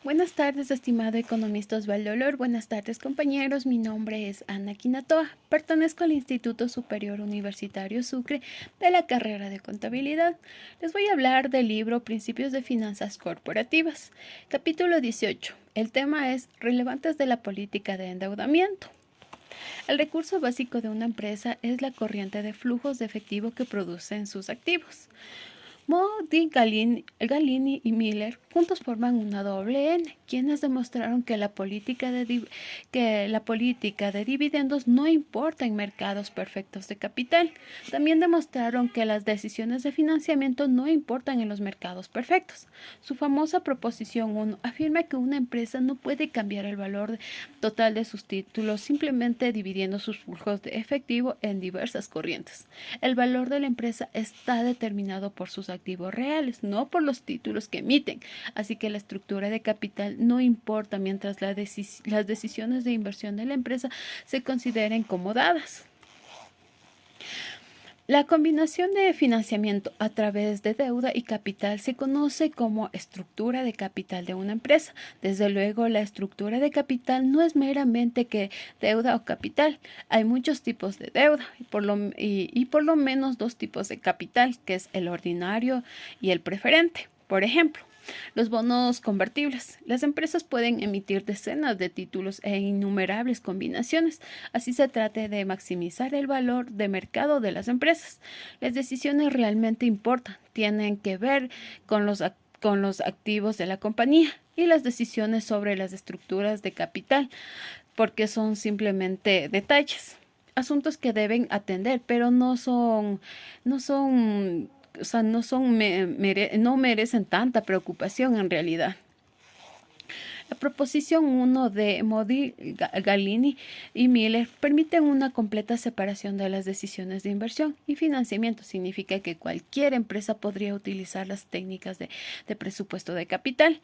Buenas tardes, estimado economista Osvaldo Lor. Buenas tardes, compañeros. Mi nombre es Ana Quinatoa. Pertenezco al Instituto Superior Universitario Sucre de la carrera de Contabilidad. Les voy a hablar del libro Principios de Finanzas Corporativas, capítulo 18. El tema es Relevantes de la política de endeudamiento. El recurso básico de una empresa es la corriente de flujos de efectivo que producen sus activos. Modi, Galini y Miller juntos forman una doble N, quienes demostraron que la política de dividendos no importa en mercados perfectos de capital. También demostraron que las decisiones de financiamiento no importan en los mercados perfectos. Su famosa proposición 1 afirma que una empresa no puede cambiar el valor total de sus títulos simplemente dividiendo sus flujos de efectivo en diversas corrientes. El valor de la empresa está determinado por sus activos reales, no por los títulos que emiten. Así que la estructura de capital no importa mientras las decisiones de inversión de la empresa se consideren como dadas. La combinación de financiamiento a través de deuda y capital se conoce como estructura de capital de una empresa. Desde luego, la estructura de capital no es meramente que deuda o capital. Hay muchos tipos de deuda y por lo menos dos tipos de capital, que es el ordinario y el preferente. Por ejemplo, los bonos convertibles. Las empresas pueden emitir decenas de títulos e innumerables combinaciones. Así se trata de maximizar el valor de mercado de las empresas. Las decisiones realmente importan. Tienen que ver con los activos de la compañía y las decisiones sobre las estructuras de capital, porque son simplemente detalles. Asuntos que deben atender, pero no merecen tanta preocupación en realidad. La proposición 1 de Modi, Galini y Miller permiten una completa separación de las decisiones de inversión y financiamiento. Significa que cualquier empresa podría utilizar las técnicas de presupuesto de capital.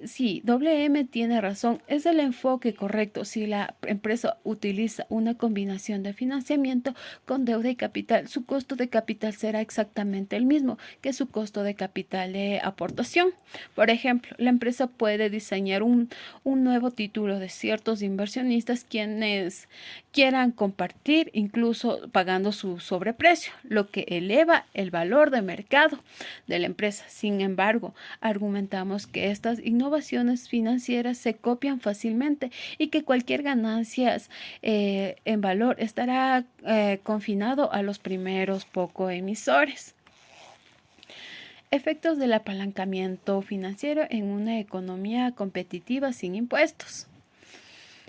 Sí, WM tiene razón, es el enfoque correcto. Si la empresa utiliza una combinación de financiamiento con deuda y capital, su costo de capital será exactamente el mismo que su costo de capital de aportación. Por ejemplo, la empresa puede diseñar un nuevo título de ciertos inversionistas quienes quieran compartir, incluso pagando su sobreprecio, lo que eleva el valor de mercado de la empresa. Sin embargo, argumentamos que estas innovaciones financieras se copian fácilmente y que cualquier ganancia en valor estará confinado a los primeros pocos emisores. Efectos del apalancamiento financiero en una economía competitiva sin impuestos.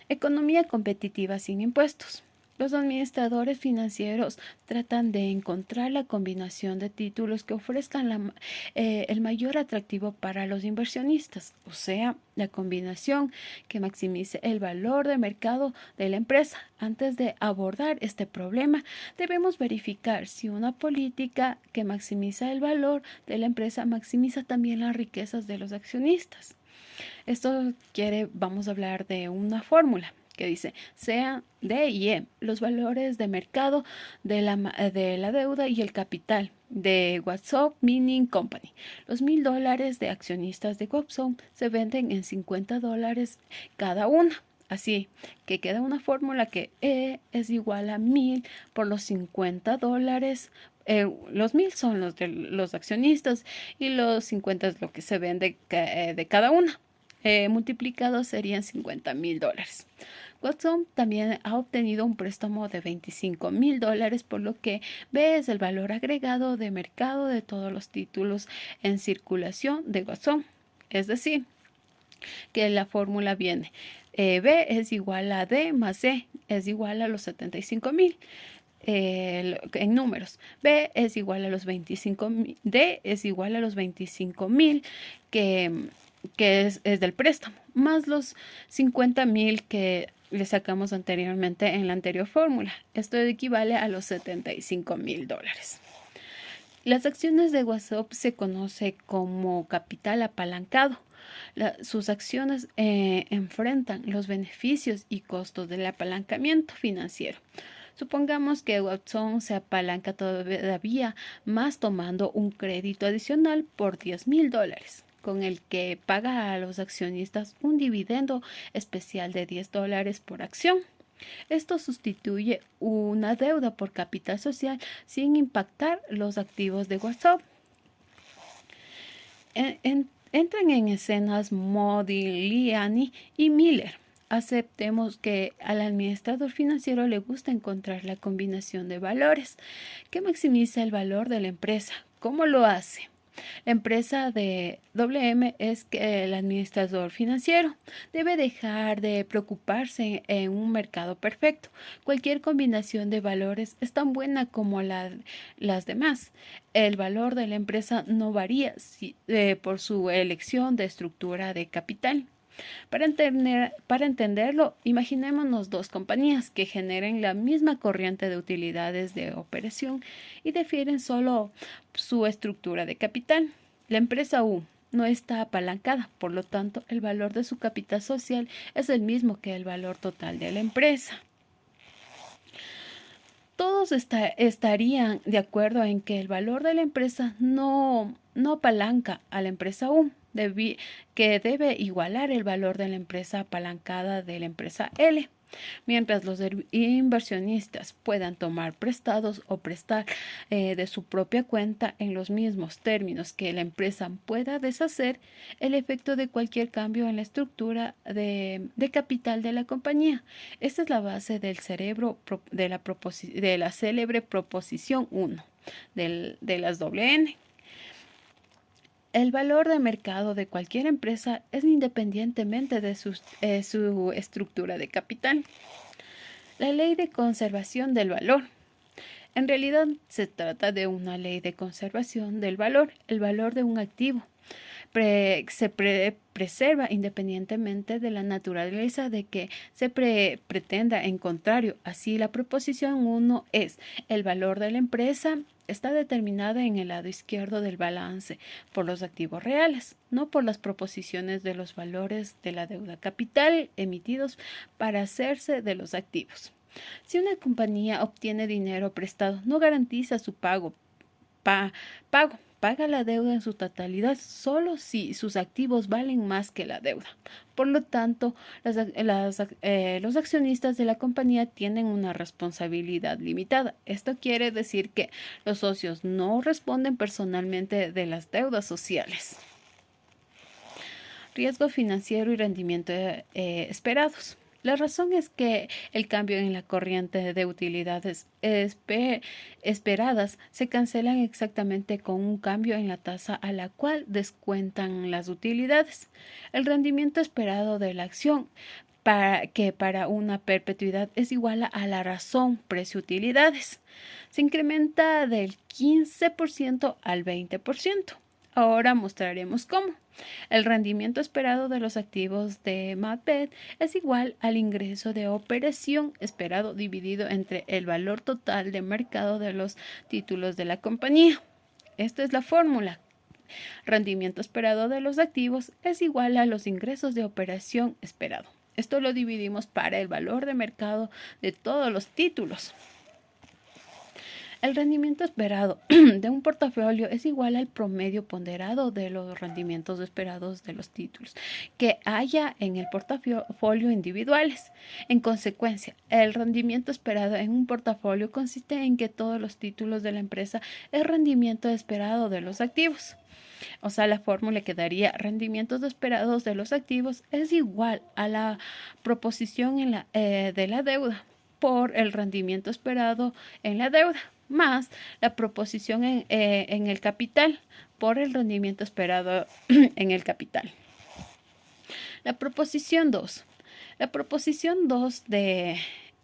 Economía competitiva sin impuestos. Los administradores financieros tratan de encontrar la combinación de títulos que ofrezcan el mayor atractivo para los inversionistas, o sea, la combinación que maximice el valor de mercado de la empresa. Antes de abordar este problema, debemos verificar si una política que maximiza el valor de la empresa maximiza también las riquezas de los accionistas. Vamos a hablar de una fórmula que dice sea D y E, los valores de mercado de la deuda y el capital de WhatsApp Mining Company. Los $1,000 de accionistas de WhatsApp se venden en $50 cada una. Así que queda una fórmula que E es igual a 1,000 por los $50. Los 1,000 son los de los accionistas y los 50 es lo que se vende de cada una. Multiplicados serían $50,000. Watson también ha obtenido un préstamo de $25,000, por lo que B es el valor agregado de mercado de todos los títulos en circulación de Watson. Es decir, que la fórmula viene B es igual a D más C es igual a los 75,000. En números, B es igual a los 25,000, D es igual a los 25,000 que es del préstamo, más los 50,000 que le sacamos anteriormente en la anterior fórmula. Esto equivale a los $75,000. Las acciones de WhatsApp se conoce como capital apalancado. Sus acciones enfrentan los beneficios y costos del apalancamiento financiero. Supongamos que Watson se apalanca todavía más tomando un crédito adicional por $10,000. con el que paga a los accionistas un dividendo especial de $10 por acción. Esto sustituye una deuda por capital social sin impactar los activos de WhatsApp. Entran en escenas Modigliani y Miller. Aceptemos que al administrador financiero le gusta encontrar la combinación de valores que maximiza el valor de la empresa. ¿Cómo lo hace? La empresa de WM es que el administrador financiero debe dejar de preocuparse en un mercado perfecto. Cualquier combinación de valores es tan buena como las demás. El valor de la empresa no varía por su elección de estructura de capital. Para entenderlo, imaginémonos dos compañías que generen la misma corriente de utilidades de operación y difieren solo su estructura de capital. La empresa U no está apalancada, por lo tanto, el valor de su capital social es el mismo que el valor total de la empresa. Todos estarían de acuerdo en que el valor de la empresa no apalanca a la empresa U, que debe igualar el valor de la empresa apalancada de la empresa L. Mientras los inversionistas puedan tomar prestados o prestar de su propia cuenta en los mismos términos que la empresa pueda deshacer, el efecto de cualquier cambio en la estructura de capital de la compañía. Esta es la base del cerebro de la célebre proposición 1 de las WN. El valor de mercado de cualquier empresa es independientemente de su estructura de capital. La ley de conservación del valor. En realidad se trata de una ley de conservación del valor. El valor de un activo se preserva independientemente de la naturaleza de que se pretenda. En contrario, así la proposición 1 es: el valor de la empresa está determinada en el lado izquierdo del balance por los activos reales, no por las proposiciones de los valores de la deuda capital emitidos para hacerse de los activos. Si una compañía obtiene dinero prestado, no garantiza su pago. Paga la deuda en su totalidad solo si sus activos valen más que la deuda. Por lo tanto, los accionistas de la compañía tienen una responsabilidad limitada. Esto quiere decir que los socios no responden personalmente de las deudas sociales. Riesgo financiero y rendimiento esperados. La razón es que el cambio en la corriente de utilidades esperadas se cancelan exactamente con un cambio en la tasa a la cual descuentan las utilidades. El rendimiento esperado de la acción, que para una perpetuidad es igual a la razón precio-utilidades, se incrementa del 15% al 20%. Ahora mostraremos cómo. El rendimiento esperado de los activos de Macbeth es igual al ingreso de operación esperado dividido entre el valor total de mercado de los títulos de la compañía. Esta es la fórmula. Rendimiento esperado de los activos es igual a los ingresos de operación esperado. Esto lo dividimos para el valor de mercado de todos los títulos. El rendimiento esperado de un portafolio es igual al promedio ponderado de los rendimientos esperados de los títulos que haya en el portafolio individuales. En consecuencia, el rendimiento esperado en un portafolio consiste en que todos los títulos de la empresa es rendimiento esperado de los activos. O sea, la fórmula que daría rendimientos esperados de los activos es igual a la proposición de la deuda por el rendimiento esperado en la deuda, más la proposición en el capital por el rendimiento esperado en el capital. La proposición 2. La proposición 2 de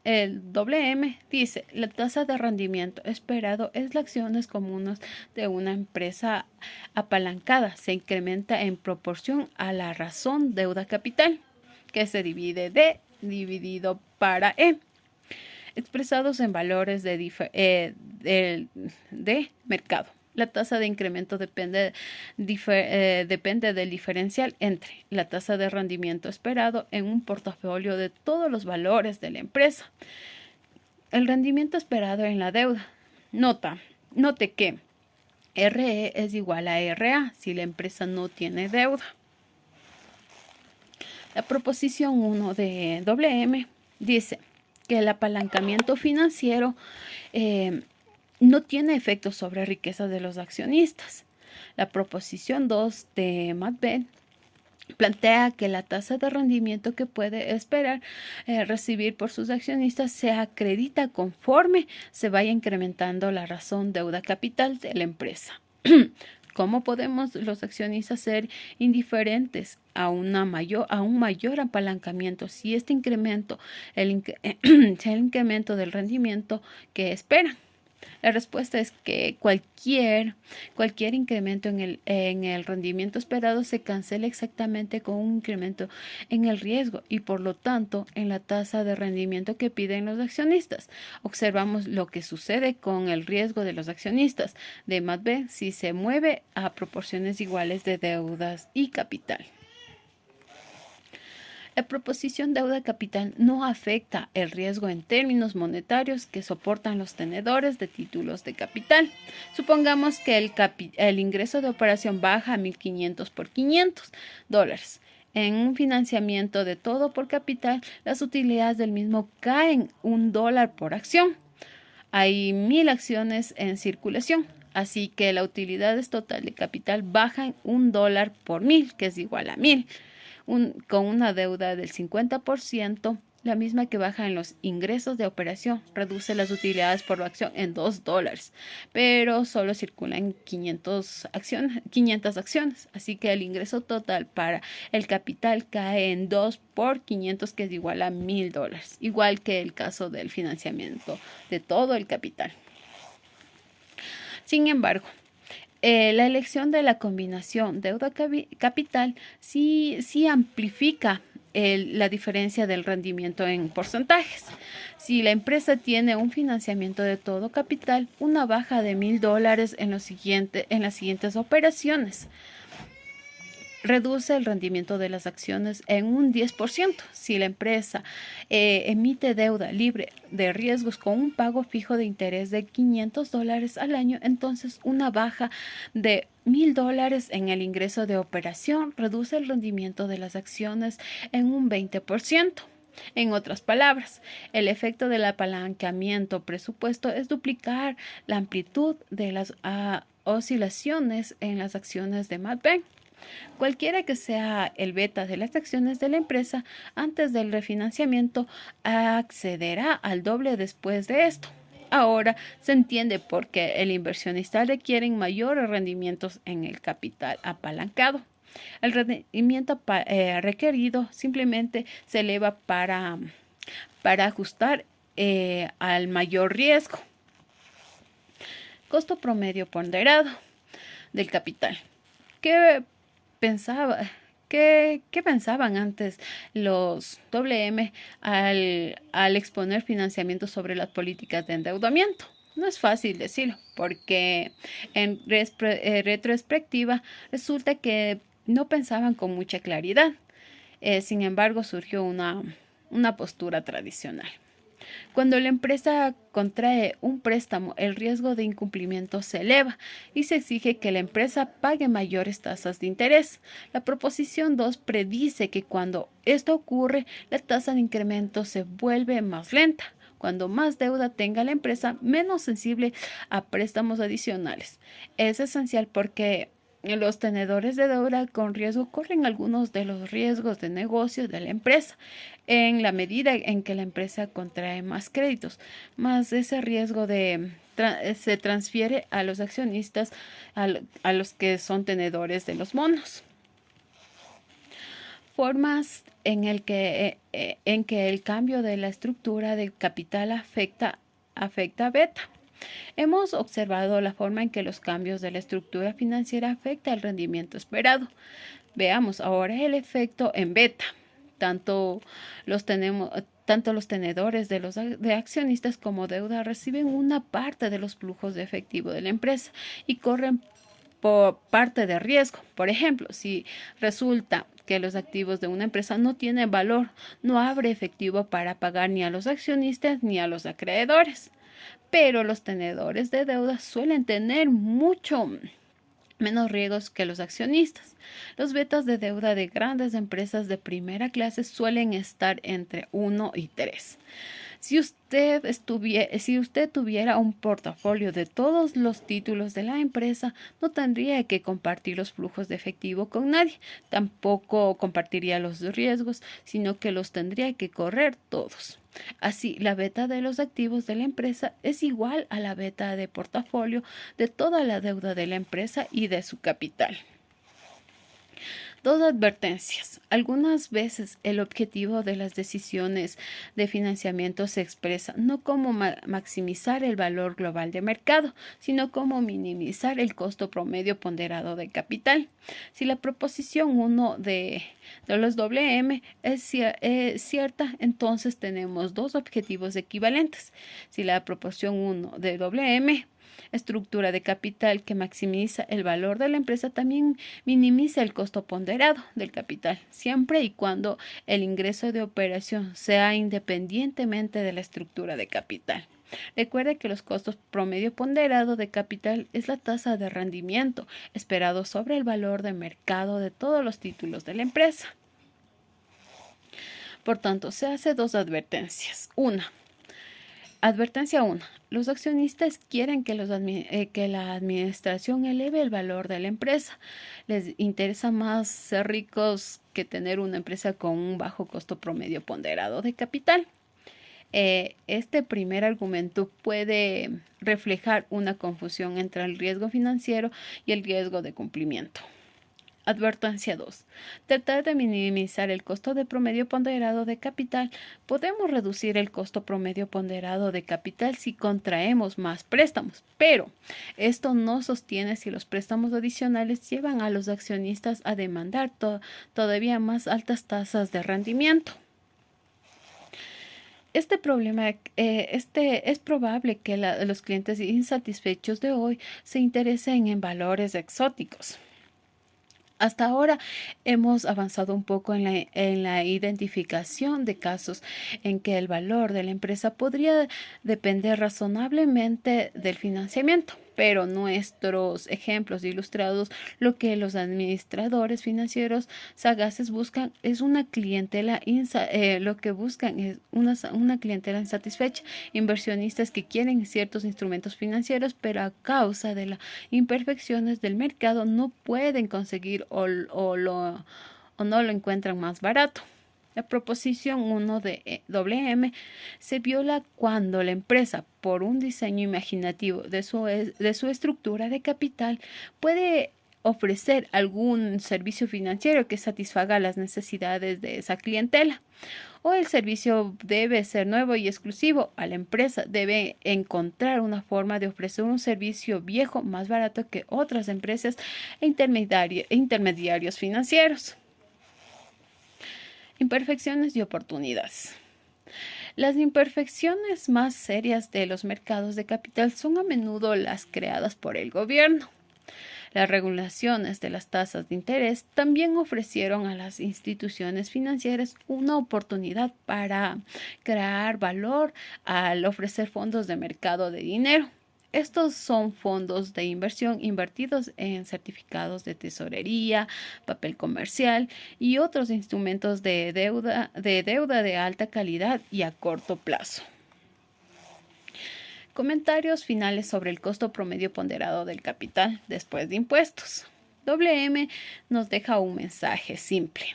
el WM dice: la tasa de rendimiento esperado es las acciones comunes de una empresa apalancada. Se incrementa en proporción a la razón deuda capital, que se divide D dividido para E, expresados en valores de mercado. La tasa de incremento depende del diferencial entre la tasa de rendimiento esperado en un portafolio de todos los valores de la empresa. El rendimiento esperado en la deuda. Note que RE es igual a RA si la empresa no tiene deuda. La proposición 1 de WM dice que el apalancamiento financiero no tiene efectos sobre riqueza de los accionistas. La proposición 2 de MATBED plantea que la tasa de rendimiento que puede esperar recibir por sus accionistas se acredita conforme se vaya incrementando la razón deuda capital de la empresa. ¿Cómo podemos los accionistas ser indiferentes a un mayor apalancamiento si este incremento, el incremento del rendimiento que esperan? La respuesta es que cualquier incremento en el rendimiento esperado se cancela exactamente con un incremento en el riesgo y por lo tanto en la tasa de rendimiento que piden los accionistas. Observamos lo que sucede con el riesgo de los accionistas de MATB si se mueve a proporciones iguales de deudas y capital. La proposición deuda capital no afecta el riesgo en términos monetarios que soportan los tenedores de títulos de capital. Supongamos que el ingreso de operación baja a $1,500 por $500. En un financiamiento de todo por capital, las utilidades del mismo caen $1 por acción. Hay 1,000 acciones en circulación. Así que la utilidad total de capital baja $1 por 1,000, que es igual a 1,000. Con una deuda del 50%, la misma que baja en los ingresos de operación, reduce las utilidades por acción en $2, pero solo circulan 500 acciones, así que el ingreso total para el capital cae en 2 por 500, que es igual a $1,000, igual que el caso del financiamiento de todo el capital. Sin embargo, la elección de la combinación deuda-capital sí amplifica la diferencia del rendimiento en porcentajes. Si la empresa tiene un financiamiento de todo capital, una baja de $1,000 en las siguientes operaciones reduce el rendimiento de las acciones en un 10%. Si la empresa emite deuda libre de riesgos con un pago fijo de interés de $500 al año, entonces una baja de $1,000 en el ingreso de operación reduce el rendimiento de las acciones en un 20%. En otras palabras, el efecto del apalancamiento presupuesto es duplicar la amplitud de las oscilaciones en las acciones de MATB. Cualquiera que sea el beta de las acciones de la empresa antes del refinanciamiento accederá al doble después de esto. Ahora se entiende por qué el inversionista requiere mayores rendimientos en el capital apalancado. El rendimiento requerido simplemente se eleva para ajustar al mayor riesgo. Costo promedio ponderado del capital. ¿Qué pensaban antes los WM al exponer financiamiento sobre las políticas de endeudamiento? No es fácil decirlo, porque en retrospectiva resulta que no pensaban con mucha claridad. Sin embargo, surgió una postura tradicional. Cuando la empresa contrae un préstamo, el riesgo de incumplimiento se eleva y se exige que la empresa pague mayores tasas de interés. La proposición 2 predice que cuando esto ocurre, la tasa de incremento se vuelve más lenta. Cuando más deuda tenga la empresa, menos sensible a préstamos adicionales. Es esencial porque los tenedores de deuda con riesgo corren algunos de los riesgos de negocio de la empresa. En la medida en que la empresa contrae más créditos, más ese riesgo se transfiere a los accionistas, a los que son tenedores de los bonos. Formas en que el cambio de la estructura de capital afecta a beta. Hemos observado la forma en que los cambios de la estructura financiera afectan el rendimiento esperado. Veamos ahora el efecto en beta. Tanto los tenedores de accionistas como deuda reciben una parte de los flujos de efectivo de la empresa y corren por parte de riesgo. Por ejemplo, si resulta que los activos de una empresa no tienen valor, no habrá efectivo para pagar ni a los accionistas ni a los acreedores. pero los tenedores de deuda suelen tener mucho menos riesgos que los accionistas. Los betas de deuda de grandes empresas de primera clase suelen estar entre 1 y 3. Si usted tuviera un portafolio de todos los títulos de la empresa, no tendría que compartir los flujos de efectivo con nadie. Tampoco compartiría los riesgos, sino que los tendría que correr todos. Así, la beta de los activos de la empresa es igual a la beta de portafolio de toda la deuda de la empresa y de su capital. Dos advertencias. Algunas veces el objetivo de las decisiones de financiamiento se expresa no como maximizar el valor global de mercado, sino como minimizar el costo promedio ponderado de capital. Si la proposición 1 de los WM es cierta, entonces tenemos dos objetivos equivalentes. Si la proporción 1 de WM estructura de capital que maximiza el valor de la empresa también minimiza el costo ponderado del capital, siempre y cuando el ingreso de operación sea independientemente de la estructura de capital. Recuerde que los costos promedio ponderado de capital es la tasa de rendimiento esperado sobre el valor de mercado de todos los títulos de la empresa. Por tanto, se hace dos advertencias. Advertencia 1. Los accionistas quieren que la administración eleve el valor de la empresa. Les interesa más ser ricos que tener una empresa con un bajo costo promedio ponderado de capital. Este primer argumento puede reflejar una confusión entre el riesgo financiero y el riesgo de cumplimiento. Advertencia 2. Tratar de minimizar el costo de promedio ponderado de capital. Podemos reducir el costo promedio ponderado de capital si contraemos más préstamos, pero esto no sostiene si los préstamos adicionales llevan a los accionistas a demandar todavía más altas tasas de rendimiento. Es probable que los clientes insatisfechos de hoy se interesen en valores exóticos. Hasta ahora hemos avanzado un poco en la identificación de casos en que el valor de la empresa podría depender razonablemente del financiamiento, pero nuestros ejemplos ilustrados lo que los administradores financieros sagaces buscan es una clientela una clientela insatisfecha, inversionistas que quieren ciertos instrumentos financieros, pero a causa de las imperfecciones del mercado no pueden conseguir o no lo encuentran más barato. La proposición 1 de WM se viola cuando la empresa, por un diseño imaginativo de su estructura de capital, puede ofrecer algún servicio financiero que satisfaga las necesidades de esa clientela. O el servicio debe ser nuevo y exclusivo. A la empresa debe encontrar una forma de ofrecer un servicio viejo más barato que otras empresas e intermediarios financieros. Imperfecciones y oportunidades. Las imperfecciones más serias de los mercados de capital son a menudo las creadas por el gobierno. Las regulaciones de las tasas de interés también ofrecieron a las instituciones financieras una oportunidad para crear valor al ofrecer fondos de mercado de dinero. Estos son fondos de inversión invertidos en certificados de tesorería, papel comercial y otros instrumentos de deuda de alta calidad y a corto plazo. Comentarios finales sobre el costo promedio ponderado del capital después de impuestos. WM nos deja un mensaje simple.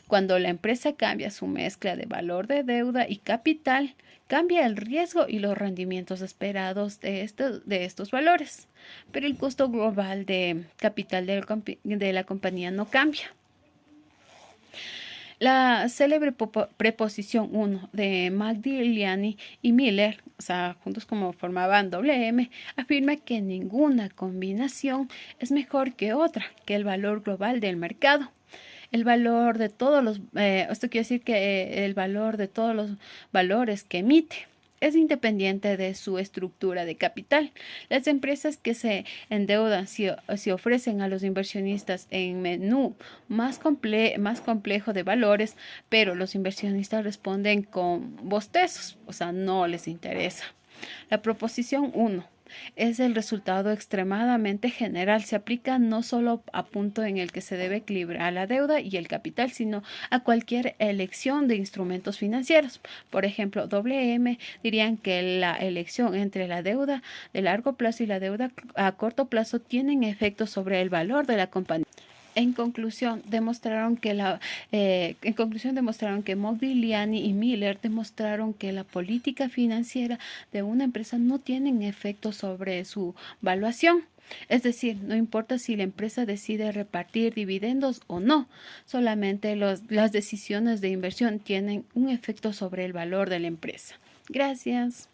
Cuando la empresa cambia su mezcla de valor de deuda y capital, cambia el riesgo y los rendimientos esperados de estos valores, pero el costo global de capital de la compañía no cambia. La célebre preposición 1 de Modigliani y Miller, juntos como formaban WM, afirma que ninguna combinación es mejor que otra, que el valor global del mercado. El valor de esto quiere decir que el valor de todos los valores que emite es independiente de su estructura de capital. Las empresas que se endeudan si ofrecen a los inversionistas en menú más complejo de valores, pero los inversionistas responden con bostezos, no les interesa. La proposición 1 es el resultado extremadamente general. Se aplica no solo a punto en el que se debe equilibrar la deuda y el capital, sino a cualquier elección de instrumentos financieros. Por ejemplo, WM dirían que la elección entre la deuda de largo plazo y la deuda a corto plazo tienen efectos sobre el valor de la compañía. Demostraron que Modigliani y Miller demostraron que la política financiera de una empresa no tienen efecto sobre su valuación. Es decir, no importa si la empresa decide repartir dividendos o no, solamente las decisiones de inversión tienen un efecto sobre el valor de la empresa. Gracias.